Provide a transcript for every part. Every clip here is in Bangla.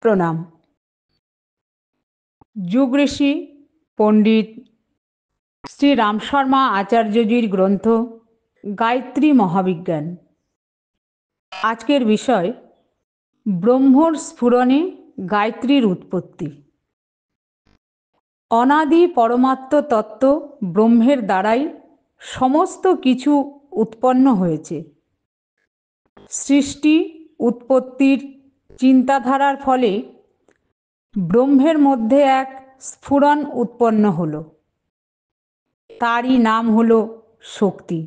প্রণাম। যুগ ঋষি পণ্ডিত শ্রী রাম শর্মা আচার্যজির গ্রন্থ গায়ত্রী মহাবিজ্ঞান। আজকের বিষয় ব্রহ্মর স্ফুরণে গায়ত্রীর উৎপত্তি। অনাদি পরমাত্ম তত্ত্ব ব্রহ্মের দ্বারাই সমস্ত কিছু উৎপন্ন হয়েছে। সৃষ্টি উৎপত্তির চিন্তাধারার ফলে ব্রহ্মের মধ্যে এক স্ফুরণ উৎপন্ন হলো। তারই নাম হলো শক্তি।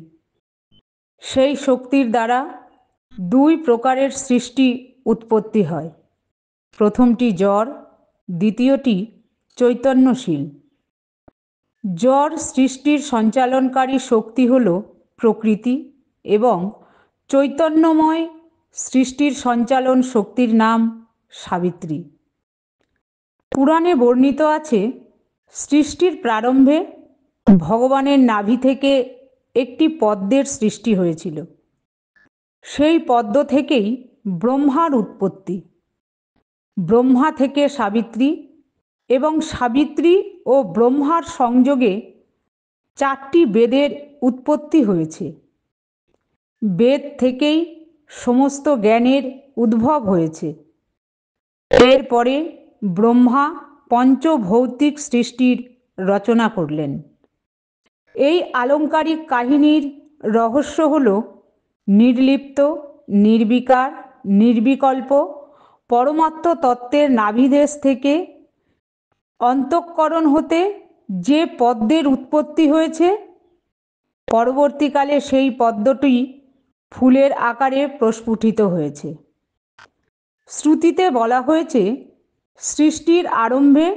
সেই শক্তির দ্বারা দুই প্রকারের সৃষ্টি উৎপত্তি হয়। প্রথমটি জড়, দ্বিতীয়টি চৈতন্যশীল। জড় সৃষ্টির সঞ্চালনকারী শক্তি হল প্রকৃতি এবং চৈতন্যময় সৃষ্টির সঞ্চালন শক্তির নাম সাবিত্রী। পুরাণে বর্ণিত আছে, সৃষ্টির প্রারম্ভে ভগবানের নাভি থেকে একটি পদ্মের সৃষ্টি হয়েছিল। সেই পদ্ম থেকেই ব্রহ্মার উৎপত্তি। ব্রহ্মা থেকে সাবিত্রী এবং সাবিত্রী ও ব্রহ্মার সংযোগে 4টি বেদের উৎপত্তি হয়েছে। বেদ থেকেই সমস্ত জ্ঞানের উদ্ভব হয়েছে। এরপরে ব্রহ্মা পঞ্চভৌতিক সৃষ্টির রচনা করলেন। এই আলংকারিক কাহিনীর রহস্য হল নির্লিপ্ত, নির্বিকার, নির্বিকল্প পরমাত্ম তত্ত্বের নাভিদেশ থেকে অন্তঃকরণ হতে যে পদ্মের উৎপত্তি হয়েছে, পরবর্তীকালে সেই পদ্মটি ফুলের আকারে প্রস্ফুটিত হয়েছে। শ্রুতিতে বলা হয়েছে, সৃষ্টির আরম্ভে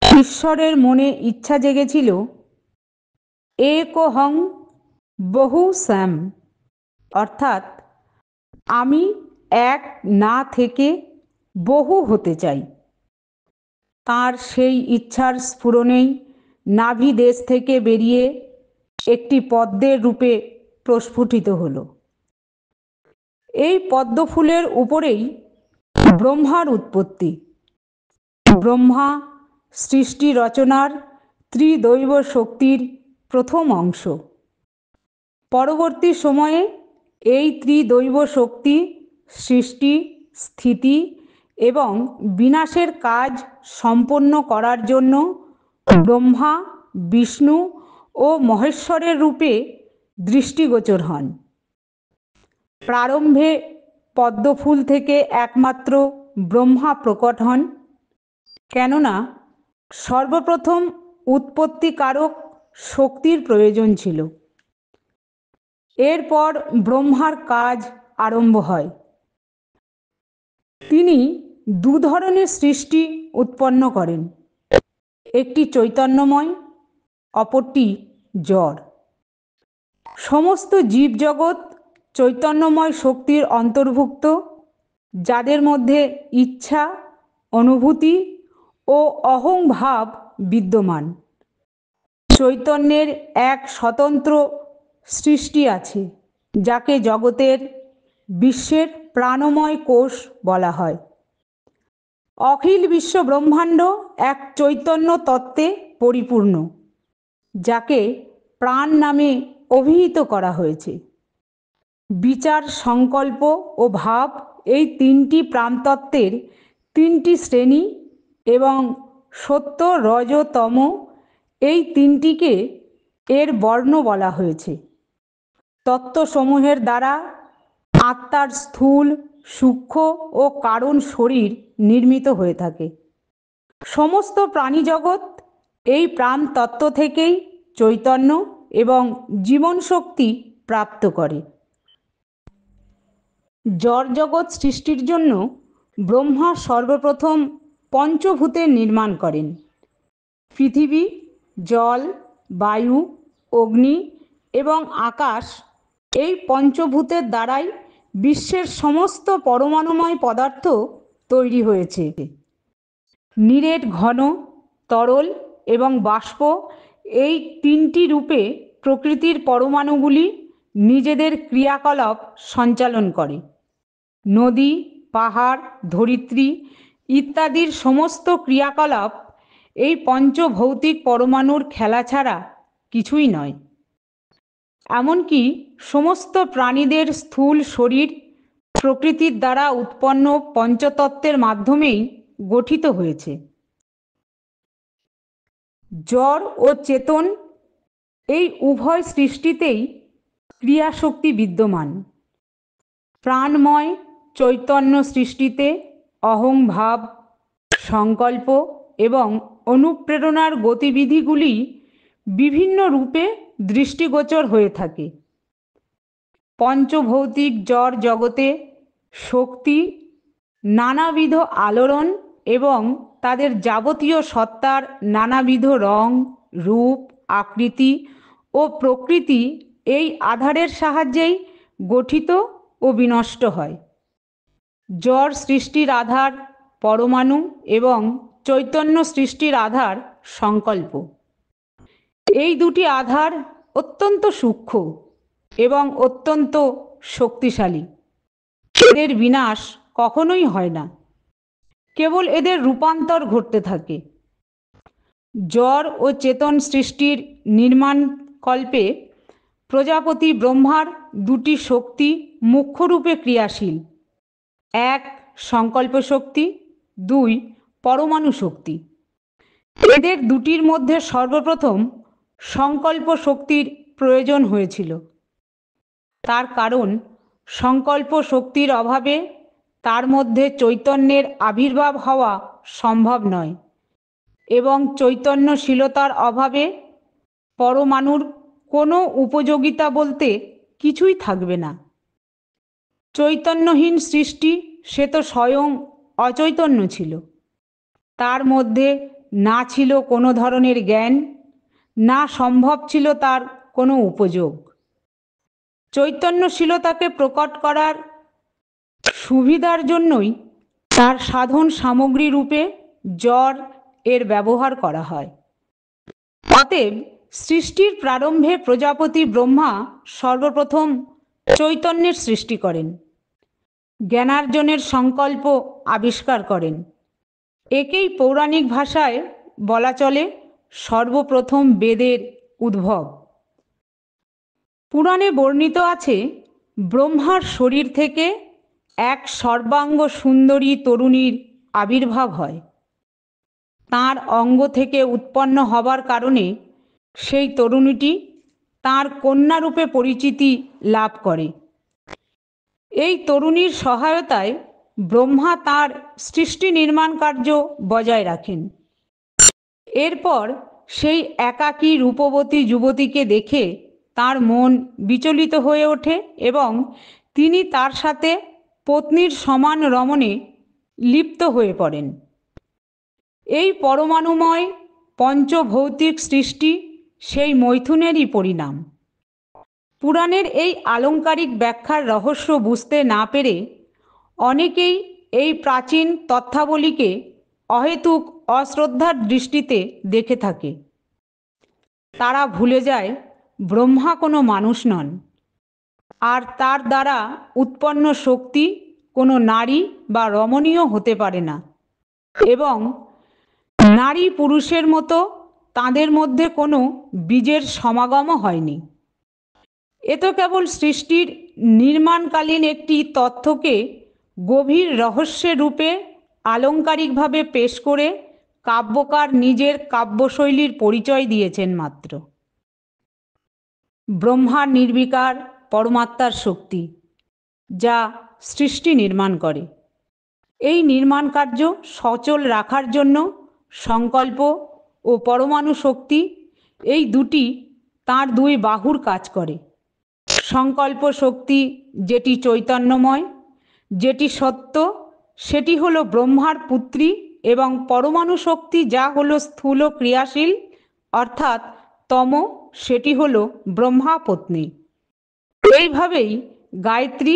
ঈশ্বরের মনে ইচ্ছা জেগেছিল, একোহং বহু স্যাম, অর্থাৎ আমি এক না থেকে বহু হতে চাই। তার সেই ইচ্ছার স্ফুরণেই নাভি দেশ থেকে বেরিয়ে একটি পদ্মের রূপে প্রস্ফুটিত হলো। এই পদ্ম ফুলের উপরেই ব্রহ্মার উৎপত্তি। ব্রহ্মা সৃষ্টি রচনার ত্রিদৈব শক্তির প্রথম অংশ। পরবর্তী সময়ে এই ত্রিদৈব শক্তি সৃষ্টি, স্থিতি এবং বিনাশের কাজ সম্পন্ন করার জন্য ব্রহ্মা, বিষ্ণু ও মহেশ্বরের রূপে দৃষ্টিগোচর হন। প্রারম্ভে পদ্মফুল থেকে একমাত্র ব্রহ্মা প্রকট হন, কেননা সর্বপ্রথম উৎপত্তিকারক শক্তির প্রয়োজন ছিল। এরপর ব্রহ্মার কাজ আরম্ভ হয়। তিনি দু ধরনের সৃষ্টি উৎপন্ন করেন, একটি চৈতন্যময়, অপরটি জড়। সমস্ত জীবজগৎ চৈতন্যময় শক্তির অন্তর্ভুক্ত, যাদের মধ্যে ইচ্ছা, অনুভূতি ও অহং ভাব বিদ্যমান। চৈতন্যের এক স্বতন্ত্র সৃষ্টি আছে, যাকে জগতের বিশ্বের প্রাণময় কোষ বলা হয়। অখিল বিশ্ব ব্রহ্মাণ্ড এক চৈতন্য তত্ত্বে পরিপূর্ণ, যাকে প্রাণ নামে অভিহিত করা হয়েছে। বিচার, সংকল্প ও ভাব এই তিনটি প্রাণতত্ত্বের 3টি শ্রেণী এবং সত্য, রজ, তম এই 3টিকে এর বর্ণ বলা হয়েছে। তত্ত্বসমূহের দ্বারা আত্মার স্থূল, সূক্ষ্ম ও কারণ শরীর নির্মিত হয়ে থাকে। সমস্ত প্রাণীজগৎ এই প্রাণতত্ত্ব থেকেই চৈতন্য এবং জীবন শক্তি প্রাপ্ত করে। জড়জগৎ সৃষ্টির জন্য ব্রহ্মা সর্বপ্রথম পঞ্চভূতের নির্মাণ করেন। পৃথিবী, জল, বায়ু, অগ্নি এবং আকাশ এই পঞ্চভূতের দ্বারাই বিশ্বের সমস্ত পরমাণুময় পদার্থ তৈরি হয়েছে। নিরেট, ঘন, তরল এবং বাষ্প এই 3টি রূপে প্রকৃতির পরমাণুগুলি নিজেদের ক্রিয়াকলাপ সঞ্চালন করে। নদী, পাহাড়, ধরিত্রী ইত্যাদির সমস্ত ক্রিয়াকলাপ এই পঞ্চভৌতিক পরমাণুর খেলা ছাড়া কিছুই নয়। এমনকি সমস্ত প্রাণীদের স্থূল শরীর প্রকৃতির দ্বারা উৎপন্ন পঞ্চতত্ত্বের মাধ্যমেই গঠিত হয়েছে। জড় ও চেতন এই উভয় সৃষ্টিতেই ক্রিয়াশক্তি বিদ্যমান। প্রাণময় চৈতন্য সৃষ্টিতে অহংভাব, সংকল্প এবং অনুপ্রেরণার গতিবিধিগুলি বিভিন্ন রূপে দৃষ্টিগোচর হয়ে থাকে। পঞ্চভৌতিক জড় জগতে শক্তি নানাবিধ আলোড়ন এবং তাদের যাবতীয় সত্তার নানাবিধ রং, রূপ, আকৃতি ও প্রকৃতি এই আধারের সাহায্যেই গঠিত ও বিনষ্ট হয়। জড় সৃষ্টির আধার পরমাণু এবং চৈতন্য সৃষ্টির আধার সংকল্প। এই দুটি আধার অত্যন্ত সূক্ষ্ম এবং অত্যন্ত শক্তিশালী। এদের বিনাশ কখনোই হয় না, কেবল এদের রূপান্তর ঘটতে থাকে। জড় ও চেতন সৃষ্টির নির্মাণকল্পে প্রজাপতি ব্রহ্মার দুটি শক্তি মুখ্যরূপে ক্রিয়াশীল। এক সংকল্প শক্তি, দুই পরমাণু শক্তি। এদের দুটির মধ্যে সর্বপ্রথম সংকল্প শক্তির প্রয়োজন হয়েছিল। তার কারণ সংকল্প শক্তির অভাবে তার মধ্যে চৈতন্যের আবির্ভাব হওয়া সম্ভব নয় এবং চৈতন্যশীলতার অভাবে পরমাণুর কোনো উপযোগিতা বলতে কিছুই থাকবে না। চৈতন্যহীন সৃষ্টি সে তো স্বয়ং অচৈতন্য ছিল। তার মধ্যে না ছিল কোনো ধরনের জ্ঞান, না সম্ভব ছিল তার কোনো উপযোগ। চৈতন্যশীলতাকে প্রকট করার সুবিধার জন্যই তার সাধন সামগ্রী রূপে জড় এর ব্যবহার করা হয়। অতএব সৃষ্টির প্রারম্ভে প্রজাপতি ব্রহ্মা সর্বপ্রথম চৈতন্যের সৃষ্টি করেন, জ্ঞানার্জনের সংকল্প আবিষ্কার করেন। একেই পৌরাণিক ভাষায় বলা চলে সর্বপ্রথম বেদের উদ্ভব। পুরাণে বর্ণিত আছে ব্রহ্মার শরীর থেকে এক সর্বাঙ্গ সুন্দরী তরুণীর আবির্ভাব হয়। তার অঙ্গ থেকে উৎপন্ন হবার কারণে সেই তরুণীটি তার কন্যারূপে পরিচিতি লাভ করে। এই তরুণীর সহায়তায় ব্রহ্মা তার সৃষ্টি নির্মাণ কার্য বজায় রাখেন। এরপর সেই একাকী রূপবতী যুবতীকে দেখে তার মন বিচলিত হয়ে ওঠে এবং তিনি তার সাথে পত্নীর সমান রমণে লিপ্ত হয়ে পড়েন। এই পরমাণুময় পঞ্চভৌতিক সৃষ্টি সেই মৈথুনেরই পরিণাম। পুরাণের এই আলংকারিক ব্যাখ্যার রহস্য বুঝতে না পেরে অনেকেই এই প্রাচীন তথ্যাবলীকে অহেতুক অশ্রদ্ধার দৃষ্টিতে দেখে থাকে। তারা ভুলে যায় ব্রহ্মা কোনো মানুষ নন, আর তার দ্বারা উৎপন্ন শক্তি কোনো নারী বা রমণীয় হতে পারে না, এবং নারী পুরুষের মতো তাদের মধ্যে কোনো বীজের সমাগমও হয়নি। এ তো কেবল সৃষ্টির নির্মাণকালীন একটি তথ্যকে গভীর রহস্যের রূপে আলংকারিকভাবে পেশ করে কাব্যকার নিজের কাব্যশৈলীর পরিচয় দিয়েছেন মাত্র। ব্রহ্মার নির্বিকার পরমাত্মার শক্তি, যা সৃষ্টি নির্মাণ করে। এই নির্মাণ কার্য সচল রাখার জন্য সংকল্প ও পরমাণু শক্তি এই দুটি তার দুই বাহুর কাজ করে। সংকল্প শক্তি যেটি চৈতন্যময়, যেটি সত্য, সেটি হলো ব্রহ্মার পুত্রী, এবং পরমাণু শক্তি যা হলো স্থূল ক্রিয়াশীল অর্থাৎ তম, সেটি হলো ব্রহ্মা পত্নী। এইভাবেই গায়ত্রী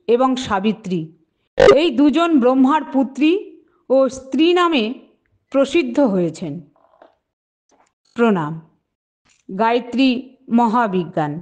এবং সাবিত্রী এই দুজন ব্রহ্মার পুত্রী ও স্ত্রী নামে প্রসিদ্ধ হয়েছেন। প্রণাম। গায়ত্রী মহাবিজ্ঞান।